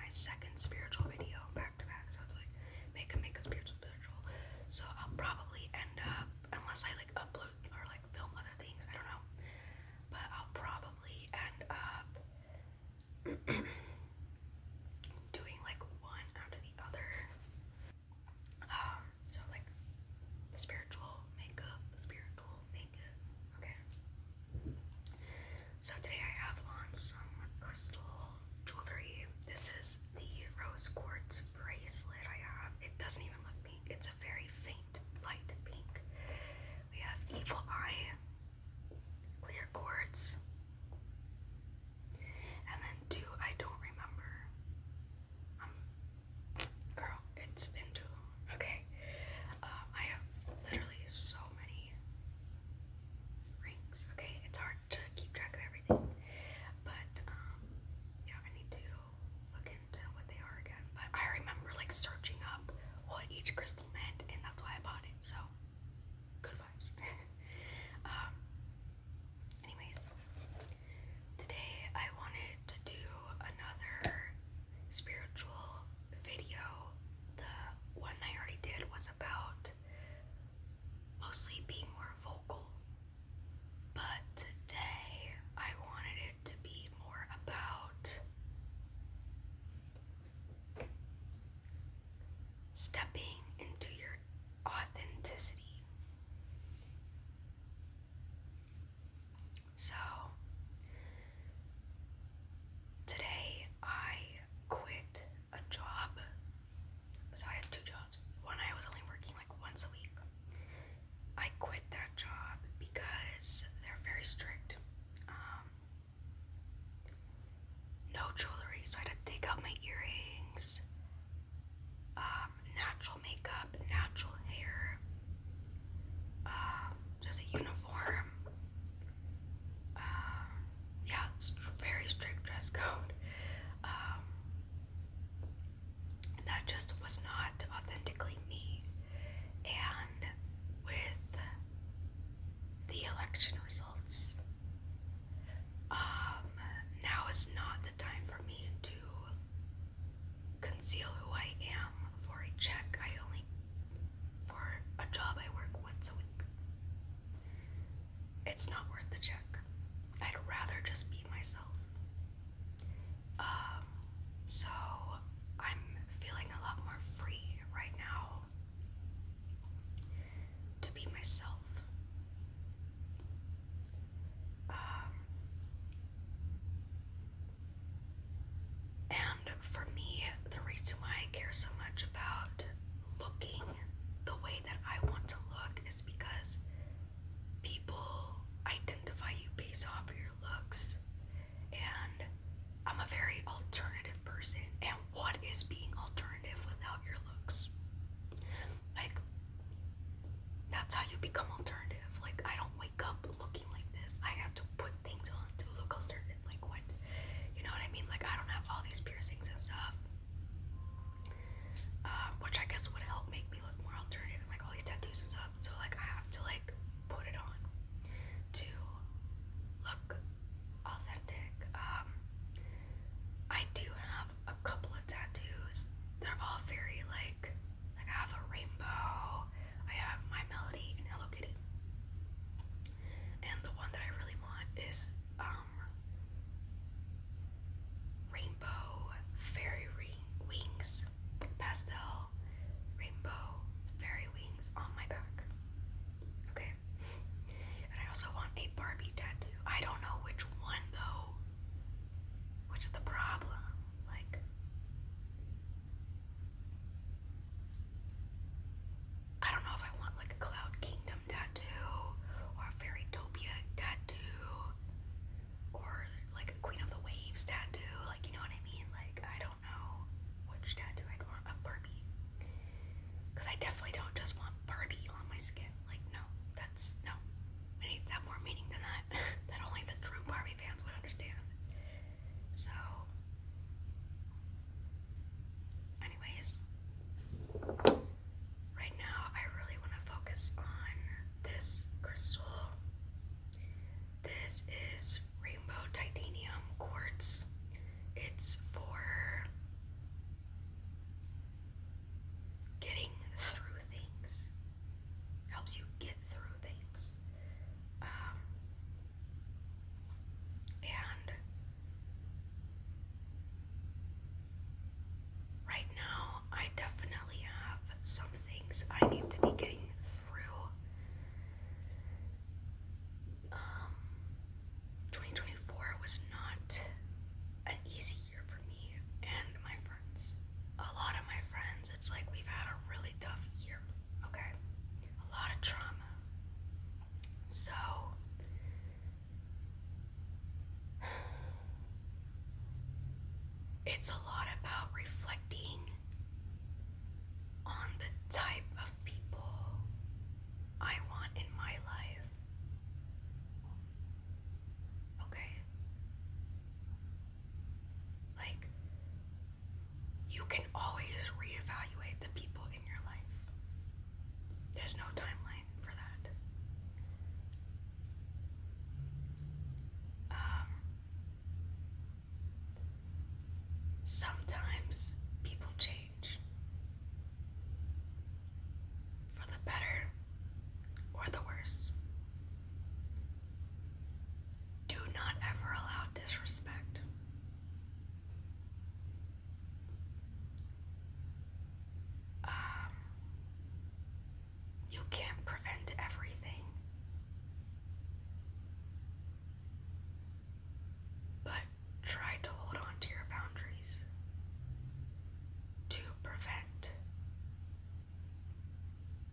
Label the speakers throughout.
Speaker 1: my second spiritual video back to back. So it's like make a spiritual. So I'll probably end up, unless I like upload or like film other things, I don't know. But I'll probably end up doing like one after the other. So like spiritual makeup. Okay. So today I have on some crystal jewelry. This is the rose quartz bracelet I have. It doesn't even look pink. It's a very faint light pink. We have evil eye, clear quartz, and then two I don't remember. Girl, it's been too long. Okay. I have literally so many rings. Okay, it's hard to keep track of everything. But yeah, I need to look into what they are again. But I remember like searching up what each crystal meant, and that's why I bought it. So good vibes. Anyways, today I wanted to do another spiritual video. The one I already did was about mostly being more vocal, but today I wanted it to be more about stepping into your authenticity. So today I quit a job. So I had two jobs. One I was only working like once a week. I quit that job because they're very strict. No jewelry, so I had to take out my earrings. Natural makeup, natural hair. There's a uniform. Yeah, it's very strict dress code. That just was not authentically me. And with the election results, now is not the time for me to conceal who I am for a check. For a job I work once a week. It's not worth the check. I'd rather just be myself. So I'm feeling a lot more free right now to be myself. And for me, the reason why I care so much about looking the way that I want to look is because people identify you based off of your looks. And I'm a very alternative person. And what is being alternative without your looks? Like, that's how you become alternative. Like, I don't wake up looking like this. I have to put things on to look alternative. Like, what? You know what I mean? Like, I don't have all these piercings and stuff. it's a lot about reflecting on the type of people I want in my life. Okay? Like, you can always reevaluate the people in your life. There's no timeline for that. Sometimes people change for the better or the worse. Do not ever allow disrespect. Um, you can't prevent everything, but try to hold on to your boundaries to prevent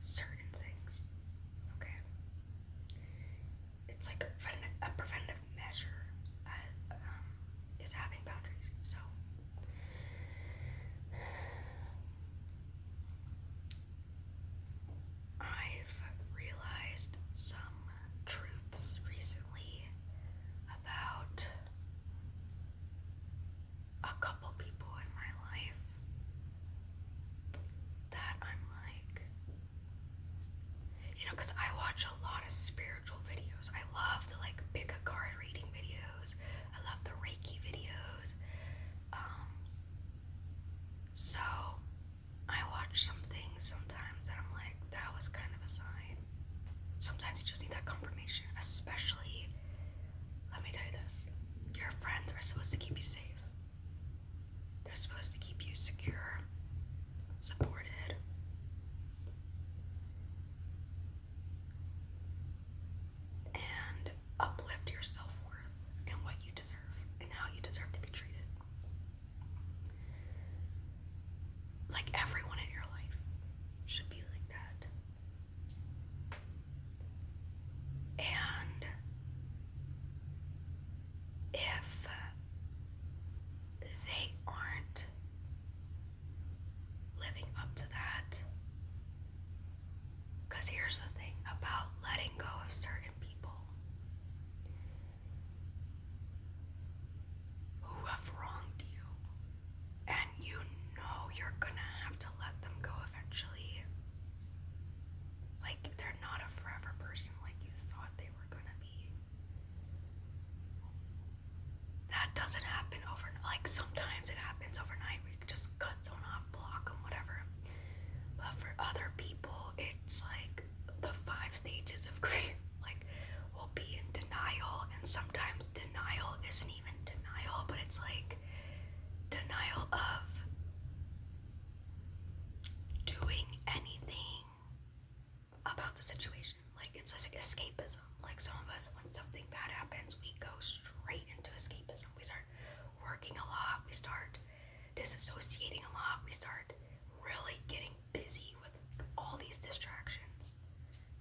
Speaker 1: certain things. Okay? It's like a preventative measure is having boundaries. So, I've realized some truths recently about a couple people in my life that I'm like, because I watch a lot of spiritual videos. I love the like pick a card reading videos. I love the Reiki videos. So I watch some things sometimes that I'm like, that was kind of a sign. Sometimes you just need that confirmation, especially, let me tell you this, your friends are supposed to keep you safe. They're supposed to keep you secure, supported, and uplift your self-worth and what you deserve and how you deserve to be treated. Like everyone in your life should be like that. And if they aren't living up to that, because here's the thing about letting go of certain people who have wronged you, and you know you're gonna have to let them go eventually. Like, they're not a forever person like you thought they were gonna be. That doesn't happen overnight. Like, sometimes it happens overnight. We just cut someone off, block them, whatever. But for other people, it's like the 5 stages of grief. Like, we'll be in denial, and sometimes denial isn't even denial, but it's like denial of doing anything about the situation. Like, it's just like escapism. Like, some of us, when something bad happens, we go straight into escapism. We start working a lot, we start disassociating a lot, we start really getting busy with all these distractions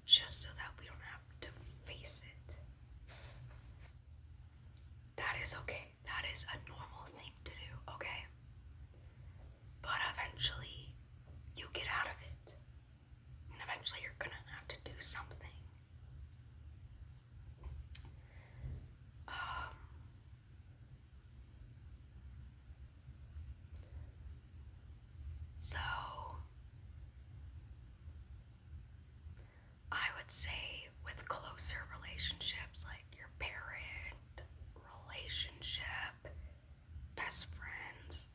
Speaker 1: just so that we don't have to face it. That is okay. That is a normal thing to do, okay? But eventually, you get out of it. And eventually, you're gonna have to do something. So, I would say with closer relationships, like your parent relationship, best friends,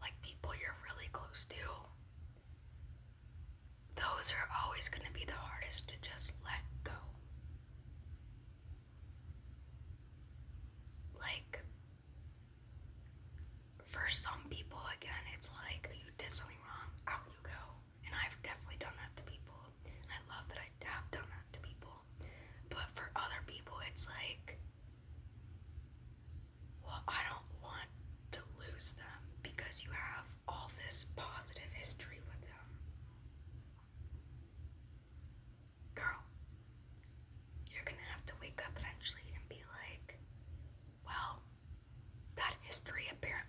Speaker 1: like people you're really close to, those are always going to be the hardest to just let go. Like, for some people, again, it's like you did something wrong, out you go. And I've definitely done that to people. And I love that I have done that to people. But for other people, it's like, well, I don't want to lose them because you have all this positive history with them. Girl, you're gonna have to wake up eventually and be like, well, that history apparently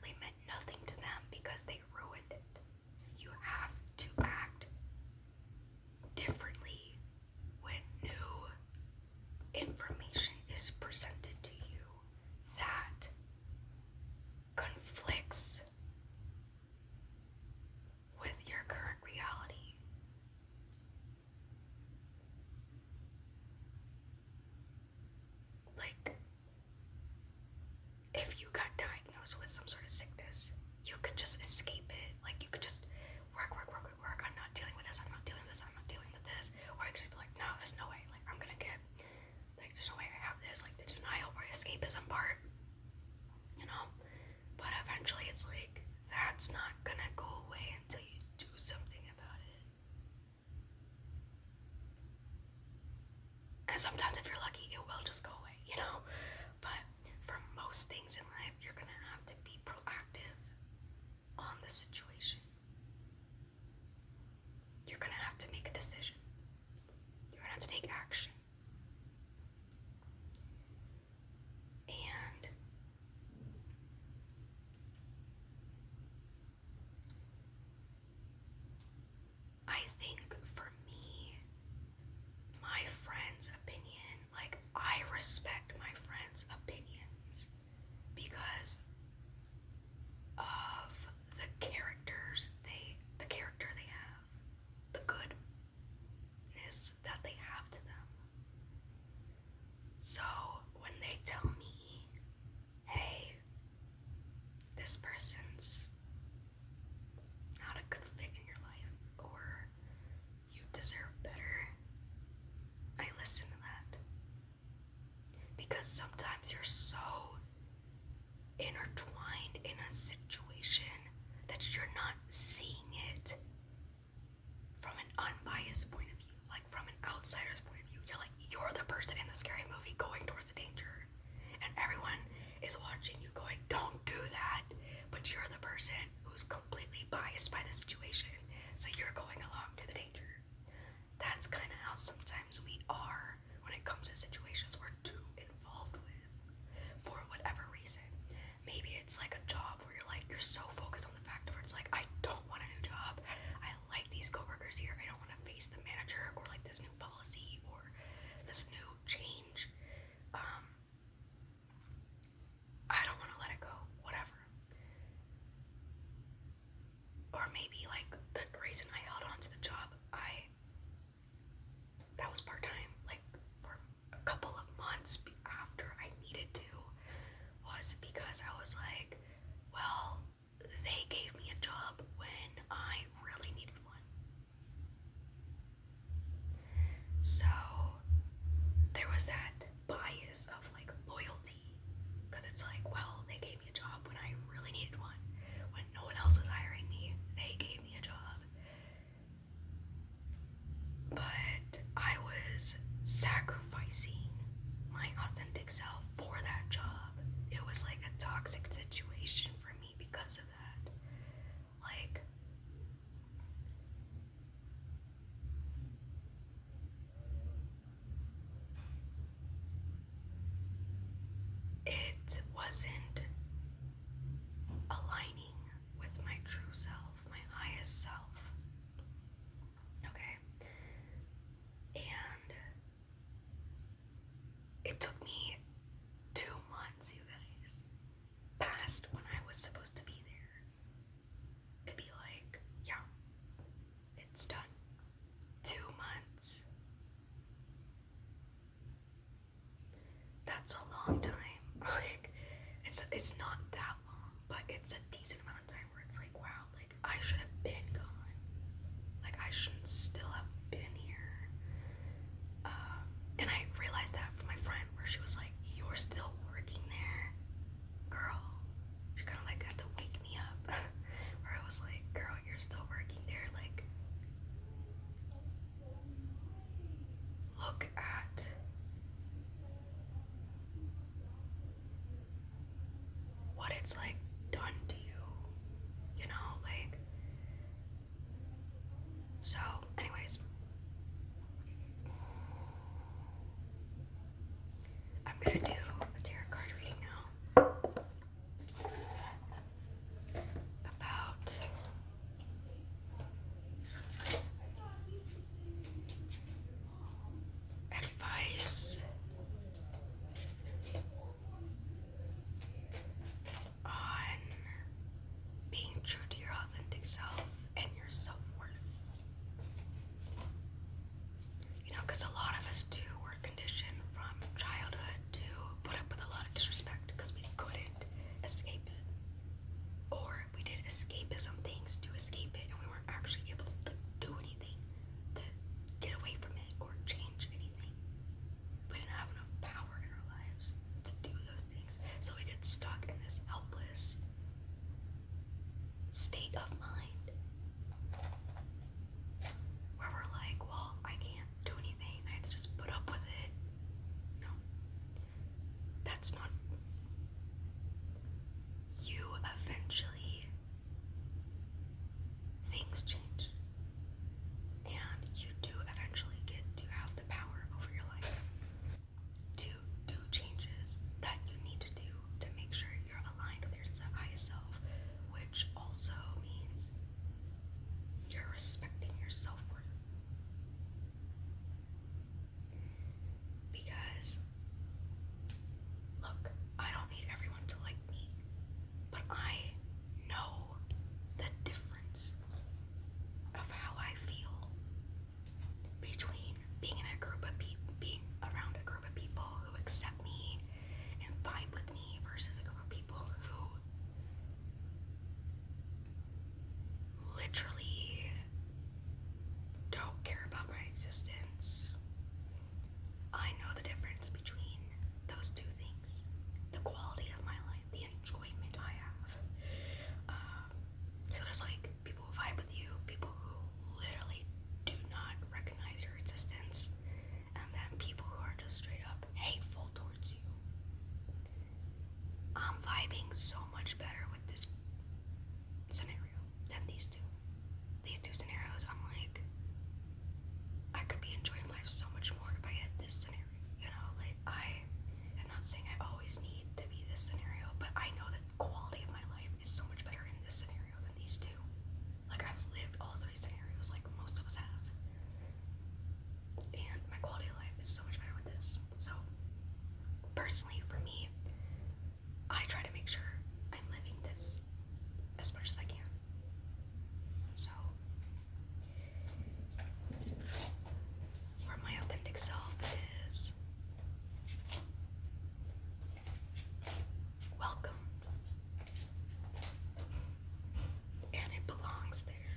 Speaker 1: escapism part, you know? But eventually it's like, that's not gonna go away until you do something about it. And sometimes if you're lucky, it will just go away, you know? But for most things in life, you're gonna have to be proactive on the situation. You're gonna have to make a decision. You're gonna have to take action. And I think for me, my friend's opinion, like, I respect my friend's opinions because of the character they have, the goodness that they have to them. So when they tell me, hey, this person's not a good fit in your life, or you deserve better, I listen to that. Because sometimes you're so intertwined in a situation that you're not seeing it from an unbiased point of view, like from an outsider's point of view. You're like, you're the person in the scary movie going towards the danger, and everyone is watching you going, don't do that, but you're the person who's completely biased by the situation, so you're going along to the danger. That's kind of how sometimes we are when it comes to situations we're too involved with for whatever reason. Maybe it's like a job where you're so focused on the fact where it's like, I don't want a new job. I like these coworkers here. I don't want to face the manager or like this new policy or this new change. I don't want to let it go. Whatever. Or maybe like the reason I held on to the job, that was part-time, like for a couple of months after I needed to, was because I was like, well, they gave me a job when I really needed one. So there was that bias of like loyalty, because it's like, well, they gave me a job when I really needed one. When no one else was hiring me, they gave me a job. But I was sacrificing my authentic self for that job. It was like a toxic situation for me because of that. Like, it wasn't aligning with my true self, my highest self. Okay? And it took me 2 months, you guys, past when I was supposed to be there, to be like, yeah, it's done. 2 months. That's a long time. Like, it's not that long, but it's a decent amount of time where it's like, wow, like I should have been gone. Like I shouldn't still have been here. And I realized that from my friend, where she was like, "You're still working there, girl." She kind of like had to wake me up, where I was like, "Girl, you're still working there. Like, look at what it's like done to you, you know, like." So, anyways, I'm gonna do a tarot card reading now about advice on being true to your authentic self and your self-worth. You know, because a lot of us too were conditioned from childhood to put up with a lot of disrespect because we couldn't escape it. Or we did escapism things to escape it, and we weren't actually able to do anything to get away from it or change anything. We didn't have enough power in our lives to do those state of mind where we're like, well, I can't do anything. I have to just put up with it. No, that's not. You eventually, things change. And you do eventually get to have the power over your life to do changes that you need to do to make sure you're aligned with your highest self, which also means you're respecting your self-worth. Because, look, I don't need everyone to like me, but I know the difference of how I feel between being in a group of people, being around a group of people who accept me and vibe with me versus a group of people who literally don't care about my existence. I know the difference between those two things. The quality of my life, the enjoyment I have. So there's like people who vibe with you, people who literally do not recognize your existence, and then people who are just straight up hateful towards you. I'm vibing so much better with this scenario than these two. These two scenarios, I'm like, I could be enjoying life so much more if I had this scenario. You know, like I am not saying I always need to be this scenario, but I know that quality of my life is so much better in this scenario than these two. Like I've lived all three scenarios, like most of us have, and my quality of life is so much better with this. So personally, for me, I try to make sure I'm living this as much as I can. So, where my authentic self is welcomed and it belongs there.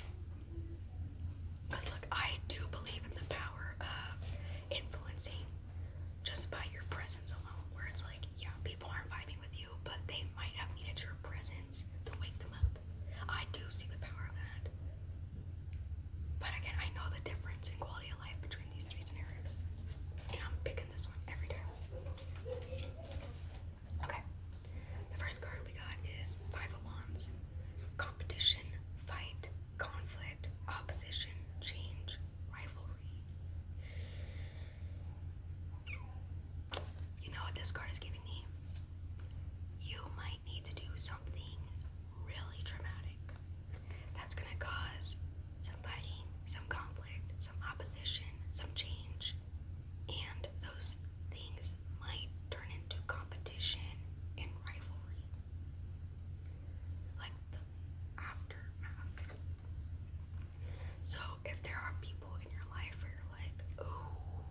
Speaker 1: Because, look, I do believe in the power of influencing just by your presence alone. Where it's like, yeah, people aren't vibing with you, but they might have needed your presence to wake them up. I do see the power of that. But again, I know the difference in quality of life between these three scenarios. And I'm picking this one every time. Okay. The first card we got is Five of Wands. Competition, fight, conflict, opposition, change, rivalry. You know what this card is giving me? You might need to do something really dramatic that's going to cause some fighting, some conflict, some opposition, some change, and those things might turn into competition and rivalry. Like the aftermath. So if there are people in your life where you're like, ooh,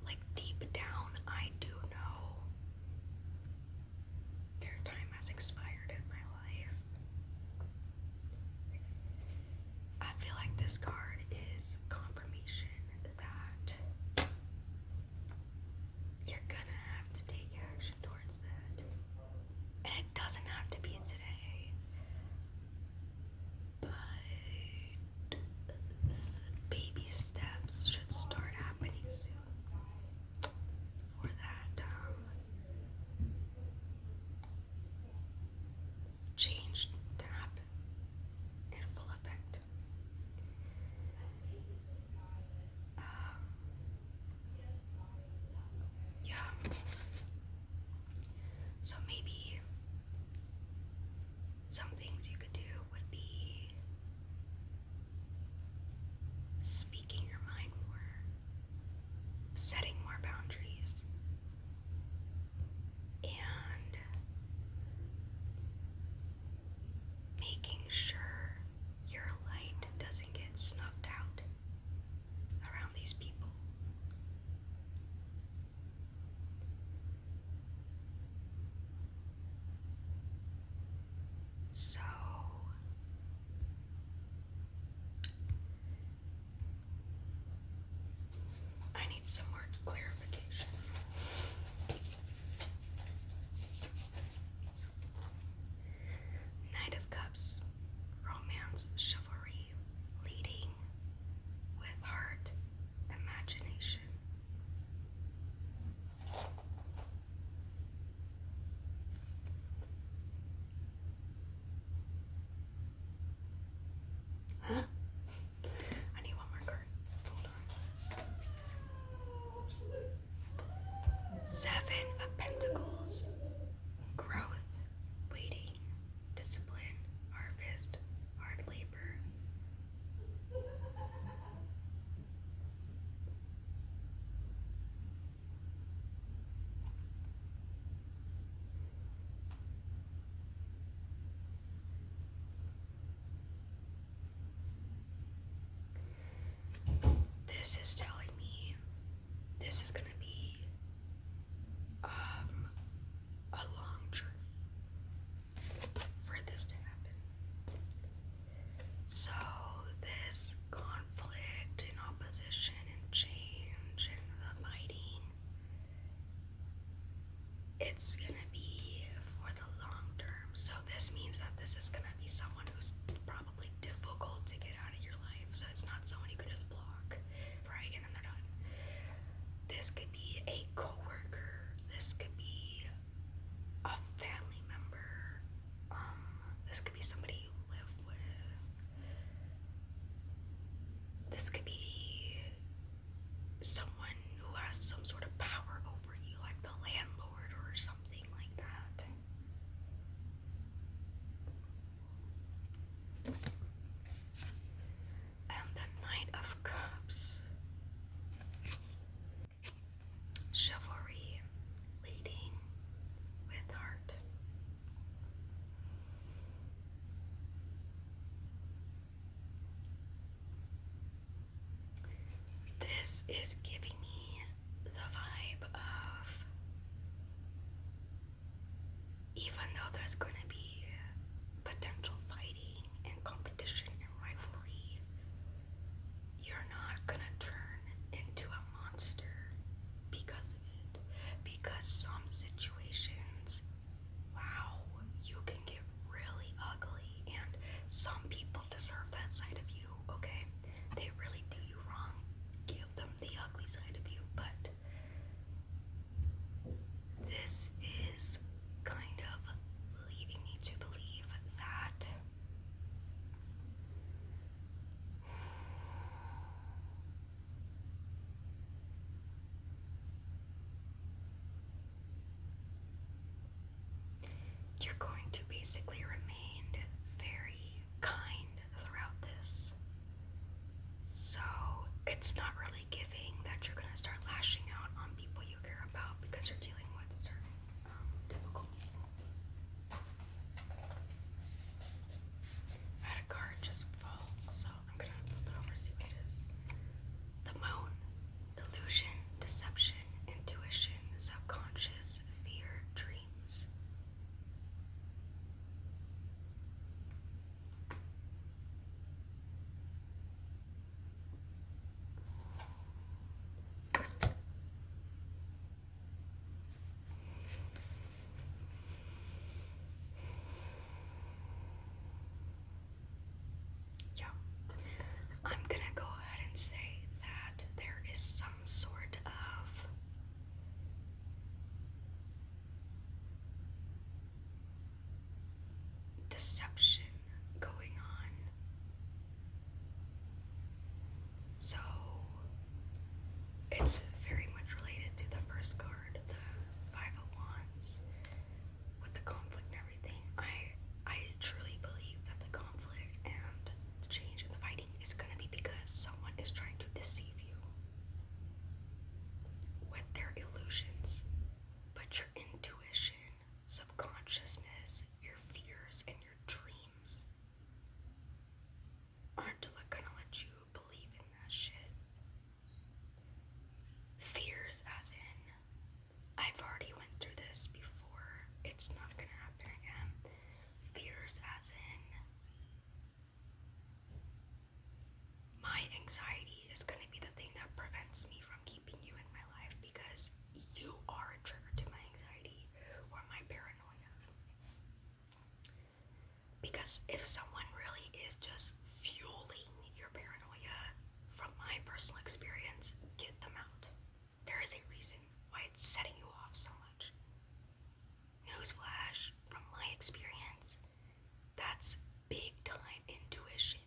Speaker 1: like deep down, I do know their time has expired in my life. I feel like this card is confirmation that you're gonna have to take action towards that. And it doesn't have to be today, but baby steps should start happening soon for that change to happen in full effect. Yeah. So maybe some things you could do would be speaking your mind more, setting more boundaries, and making sure your light doesn't get snuffed out around these people. So I need some more clarification. Huh? I need one more card. Hold on. Seven of Pentacles. Growth, waiting, discipline, harvest, hard labor. This is telling me this is going to be a long journey for this to happen. So, this conflict and opposition and change and the fighting, it's going to be for the long term. So, this means that this is going to be someone who's probably difficult to get out of your life. So, it's not someone you can just block, right? And then they're done. This could be a coworker. This could be a family member. This could be somebody you live with. This could be someone who has some sort of power over you, like the landlord or something like that. And the Knight of Cups. Chivalry, leading with heart. This is giving me the vibe of, even though there's going to be potential fighting and competition and rivalry, you're not going to turn into a monster because of it. Because some situations, wow, you can get really ugly, and some people deserve that side of you, okay? They really do you wrong. Give them the ugly side of you, but this is kind of leading me to believe that you're going to basically remain very kind throughout this. So it's not really giving that you're going to start lashing out on people you care about because you're dealing with certain difficulty. I had a card just fall, so I'm going to flip it over, see what it is. The Moon. Illusion, deception, intuition, subconscious, fear, dreams. Yeah. I'm gonna go ahead and say that there is some sort of deception going on. So it's very much related to the first card, the Five of Wands, with the conflict and everything. I truly believe that the conflict and the change and the fighting is gonna be because someone is trying to deceive you with their illusions. But your intuition, subconsciousness, your fears, and your dreams aren't gonna let you believe in that shit. Fears as in, I've already went through this before, it's not gonna happen again. Fears as in, my anxiety is gonna be the thing that prevents me from keeping you in my life because you are a trigger to my anxiety or my paranoia. Because if someone really is just fueling your paranoia, from my personal experience, get them out. There is a reason why it's setting you off so much. Newsflash, from my experience, that's big time intuition.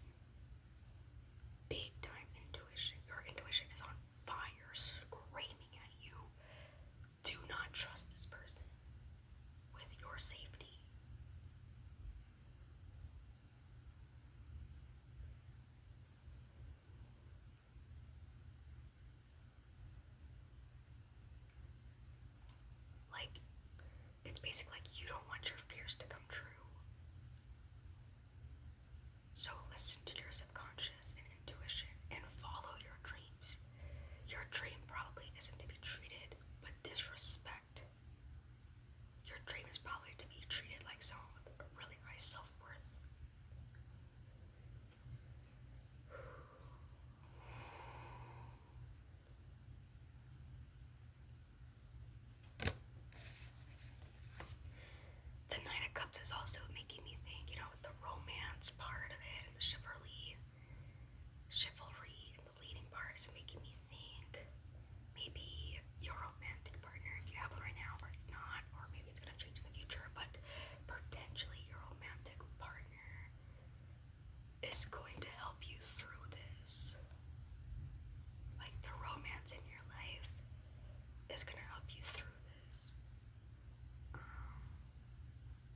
Speaker 1: basically like you don't want your fears to come true. So listen to your subconscious and intuition and follow your dreams. Your dream probably isn't to be treated with disrespect. Your dream is probably to be treated like someone with a really high self-worth. The Nine of Cups is also making me think, you know, with the romance part of it and the chivalry and the leading part is making me think maybe your romantic partner, if you have one right now or not, or maybe it's gonna change in the future, but potentially your romantic partner is going to help you through this. Like the romance in your life is gonna help you through this.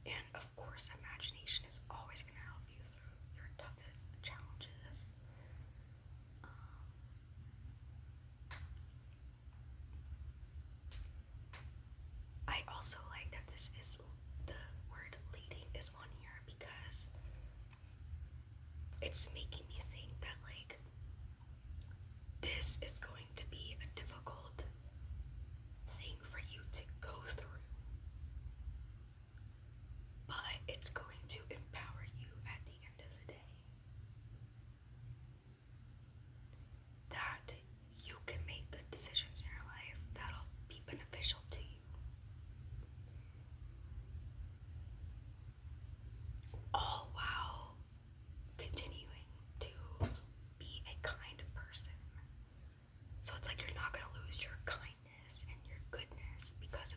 Speaker 1: And of course, imagination is always going to help you through your toughest challenges. I also like that this is the word leading is on here because it's making me think that like this is going to be a difficult thing for you to go through, but it's going to empower you at the end of the day. That you can make good decisions in your life that'll be beneficial to you. All while continuing to be a kind person. So it's like you're not going to lose your kindness and your goodness because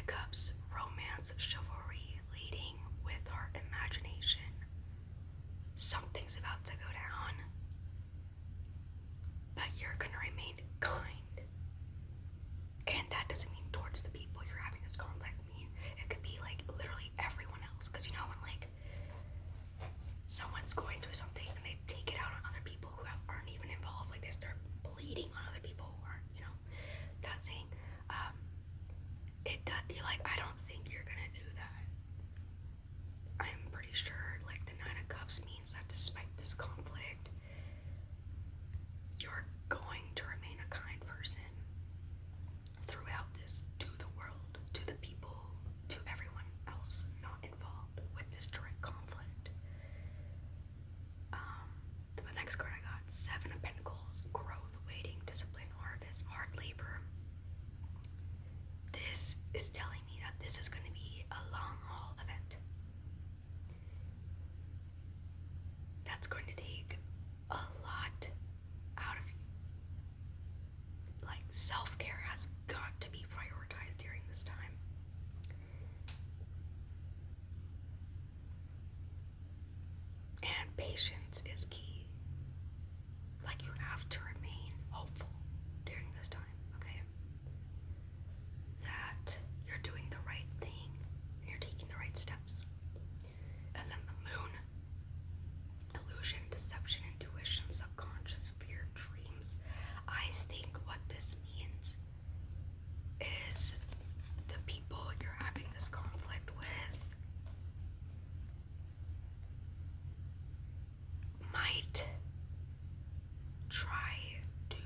Speaker 1: of Cups, romance, chivalry, leading with our imagination. Something's about to go down, but you're gonna remain kind. And that doesn't mean towards the people you're having this conflict. It could be like literally everyone else. Because you know when like someone's going through something and they take it out on other people who aren't even involved, like they start bleeding on other people who aren't, you know, that saying, it does, you're like, I don't think you're gonna do that. I'm pretty sure like the Nine of Cups means that despite this conflict, you're going to remain a kind person throughout this, to the world, to the people, to everyone else not involved with this direct conflict. The next card I got, Seven of Pentacles, growth, waiting, discipline, harvest, hard labor. This is telling me that this is going to be a long haul event. That's going to take a lot out of you. Like, self-care has got to be prioritized during this time. And patience is key. Like, you have to remain hopeful during this time, okay? That you're doing the right thing and you're taking the right steps. And then the Moon, illusion, deception, intuition, subconscious, fear, dreams. I think what this means is the people you're having this conflict with might try to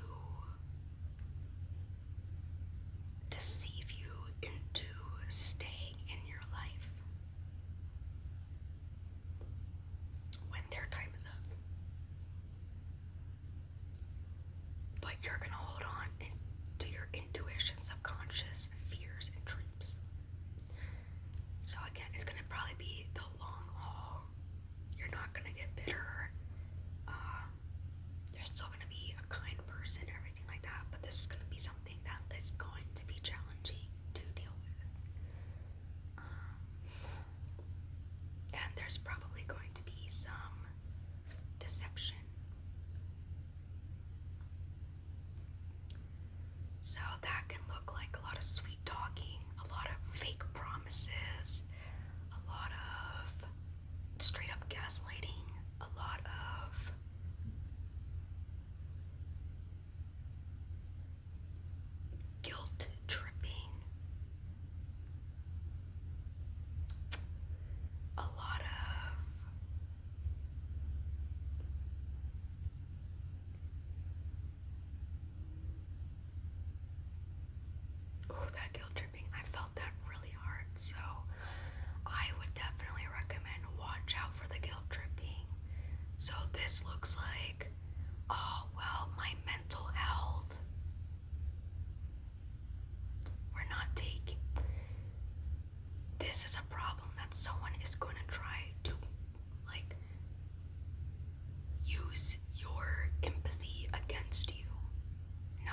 Speaker 1: deceive you into staying in your life when their time is up. But you're gonna hold on to your intuition, subconscious, fears, and dreams. So again, it's gonna probably be the long haul. You're not gonna get bitter. You're still gonna be a kind person, everything like that. But this is gonna be something that is going to be challenging to deal with. And there's probably going to be some deception. So that can look like a lot of sweet talking, a lot of fake promises, a lot of straight up gaslighting, a lot of guilt tripping, a lot of that guilt tripping. I felt that really hard. So I would definitely recommend watch out for the guilt tripping. So this looks like, oh well, my mental health. We're not taking. This is a problem that someone is going to try to like use your empathy against you. No.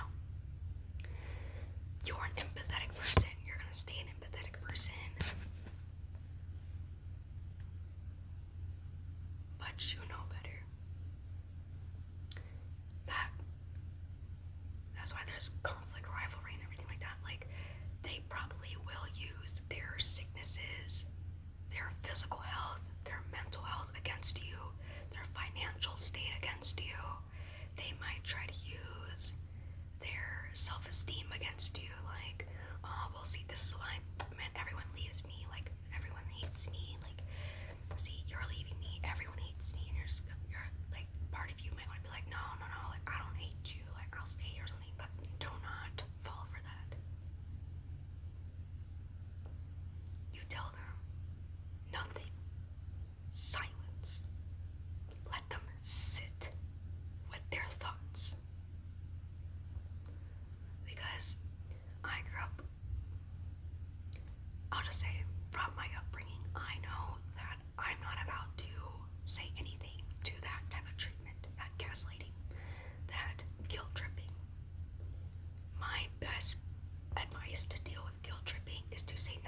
Speaker 1: You're an empathetic person. You're gonna stay an empathetic person. But you know better. That's why there's conflict, rivalry, and everything like that. Like, they probably will use their sicknesses, their physical health, their mental health against you, their financial state against you. They might try to use their self-esteem against you. Like, oh, well, see, this is why, man, everyone leaves me. Like, everyone hates me. Like, see, you're leaving me. Everyone hates me. And you're like, part of you might want to be like, no, like, I don't hate you. Like, I'll stay here or something. But do not fall for that. You tell them nothing. Silence. Let them sit with their thoughts. Because I grew up, I'll just say, from my upbringing, I know that I'm not about to say anything to that type of treatment, that gaslighting, that guilt tripping. My best advice to deal with guilt tripping is to say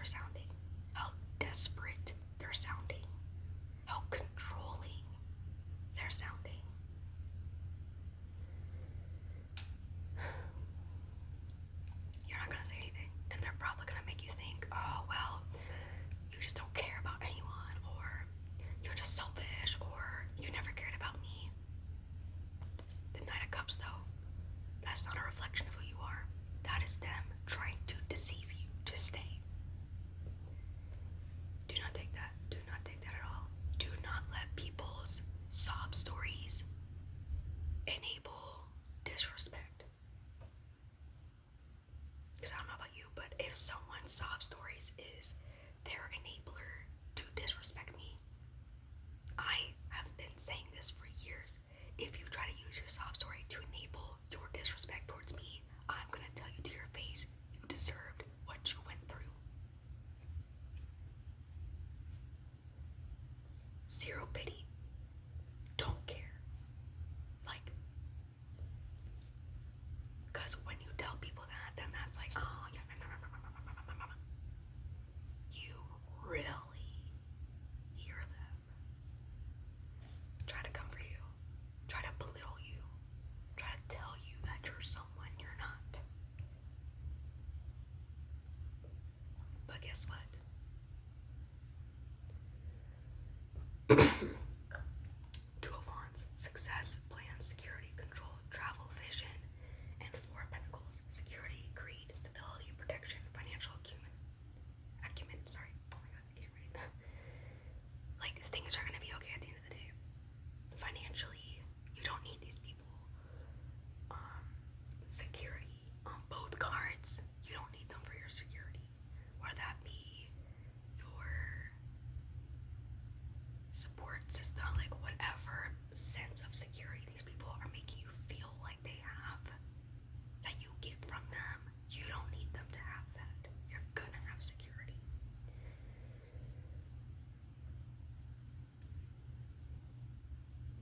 Speaker 1: they're sounding, how desperate they're sounding, how controlling they're sounding. You're not gonna say anything, and they're probably gonna make you think, oh, well, you just don't care about anyone, or you're just selfish, or you never cared about me. The Knight of Cups, though, that's not a reflection of who you are. That is them trying to deceive you to stay. Do not take that. Do not take that at all. Do not let people's sob stories enable disrespect. Because I don't know about you, but if someone's sob stories is their enabler to disrespect me, I have been saying this for years. If you try to use your sob story to enable your disrespect towards me, I'm gonna tell you to your face, you deserved what you went through. Zero pity. Don't care. Like, because when you tell people that, then that's like, oh, yeah, you really hear them. Try to comfort you. Try to belittle you. Try to tell you that you're someone you're not. But guess what? Two of Wands, success, plan, security, control, travel, vision, and Four of Pentacles, security, greed, stability, protection, financial acumen. Sorry. Oh my god, I can't read. Like, things are gonna be okay at the end of the day. Financially, you don't need these people. Security on both cards, you don't need them for your security. Whether that be your support system, like whatever sense of security these people are making you feel like they have, that you get from them, you don't need them to have that. You're gonna have security.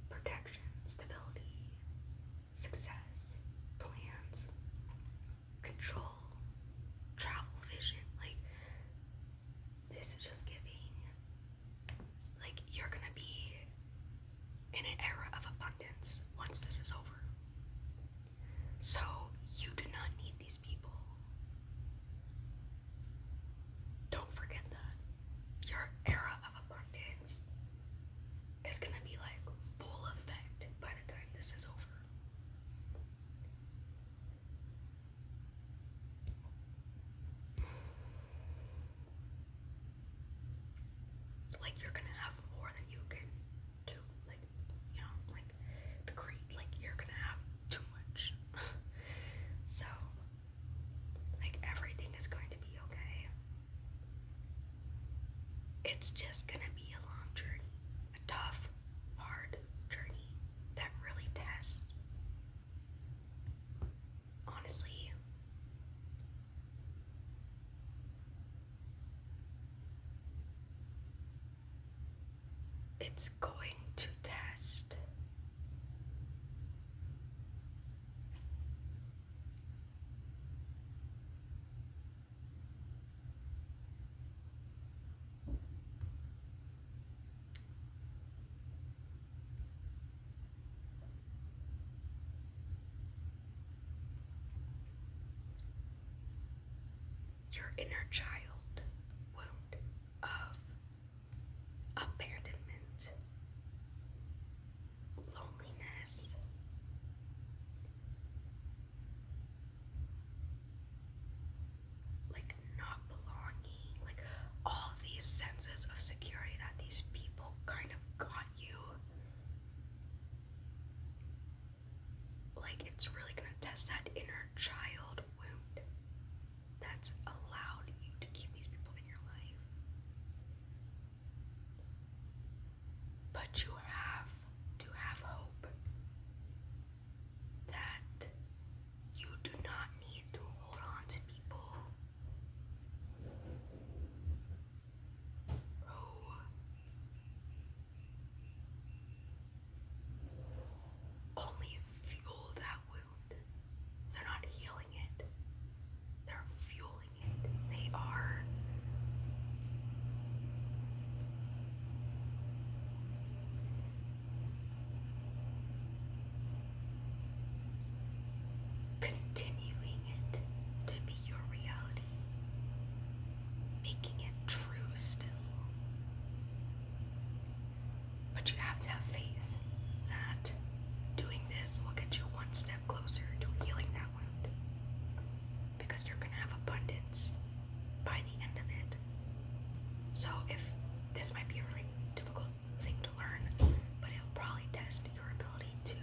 Speaker 1: Protection, stability, success, plans, control, travel, vision. Like, this is just giving, like, you're gonna be in an era of abundance once this is over. So you do not need these people. Don't forget that. Your era of abundance is gonna be like full effect by the time this is over. It's like you're gonna have more than you can do. Like, you know, like the greed, like you're gonna have too much. So, like, everything is going to be okay. It's just gonna be a long journey, a tough, hard journey that really tests. Honestly, it's going to test your inner child wound of abandonment, loneliness, like not belonging, like all these senses of security that these people kind of got you. Like, it's really gonna test that inner child wound that's allowed you to keep these people in your life. But you have to have hope that you do not need to hold on to people who only fuel that wound. They're not healing it, they're fueling it. They are continuing it to be your reality, making it true still. But you have to have faith that doing this will get you one step closer to healing that wound. Because you're going to have abundance by the end of it. So if this might be a really difficult thing to learn, but it'll probably test your ability to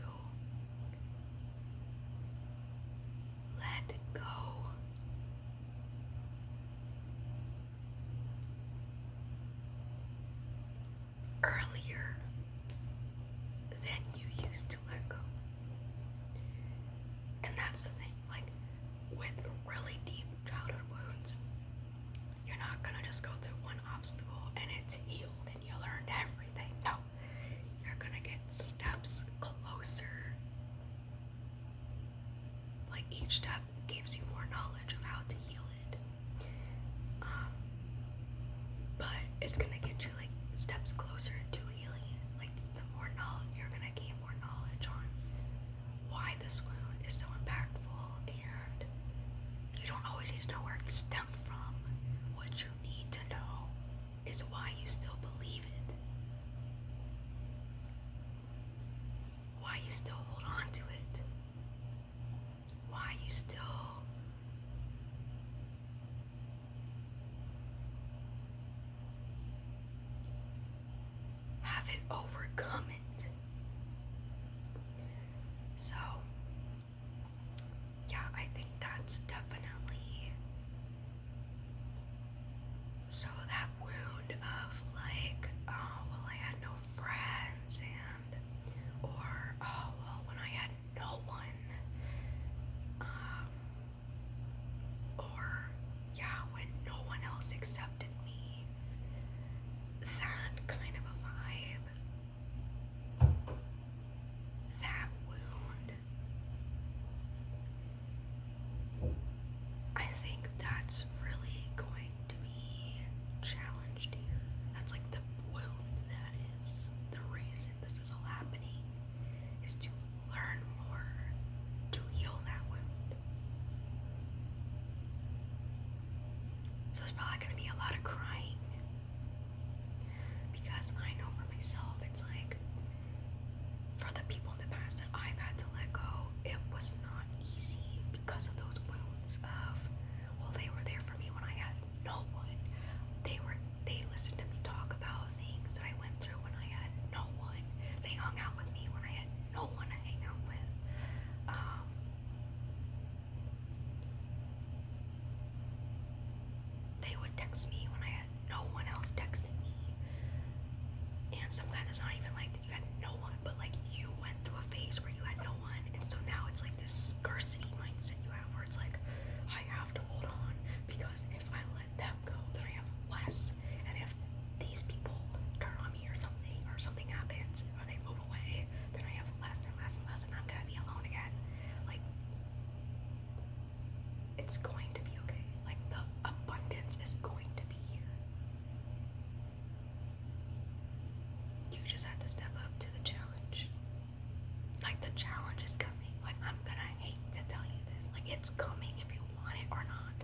Speaker 1: let go. Earlier than you used to let go. And that's the thing, like with really deep childhood wounds, you're not gonna just go through one obstacle and it's healed and you learned everything. No, you're gonna get steps closer. Like each step gives you more knowledge of how to heal it. But it's gonna get you like steps closer to healing it. Like the more knowledge, you're gonna gain more knowledge on why this wound is so impactful, and you don't always need to know where it stemmed from. What you need to know is why you still believe it, why you still hold on to it, why you still haven't overcome it. So, yeah, I think that's definitely. So that wound of like, oh, well, I had no friends, and, or, oh, well, when I had no one, or, yeah, when no one else accepted me, that kind of a vibe, that wound, I think that's really going to be challenged here. That's like the wound that is the reason this is all happening, is to learn more to heal that wound. So there's probably going to be a lot of crying, because I know for myself, it's like, for the people in the past that I've had to let go, it was not easy because of those wounds of, well, they were there for me when I had no one. They listened to me talk about things that I went through when I had no one. They hung out with me when I had no one to hang out with. They would text me when I had no one else texting me. And sometimes it's not even like that you had no one, but like you went through a phase where you had no one, and so now it's like this scarcity mindset you have where it's like, I have to hold on, because if I let them go, then I have less. And if these people turn on me or something happens, or they move away, then I have less and less and less, and I'm gonna be alone again. Like, it's going to be okay. Like, the abundance is going to be here. You just have to step up to the challenge. Like, the challenge is coming. Like, I'm gonna hate to tell you this. Like, it's coming if you want it or not.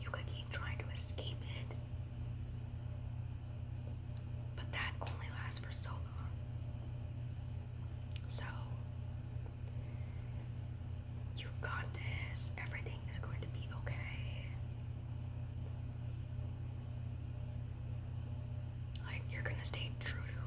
Speaker 1: You could keep trying to escape it, but that only lasts for so long. So, you've got this. Everything is going to be okay. Like, you're gonna stay true to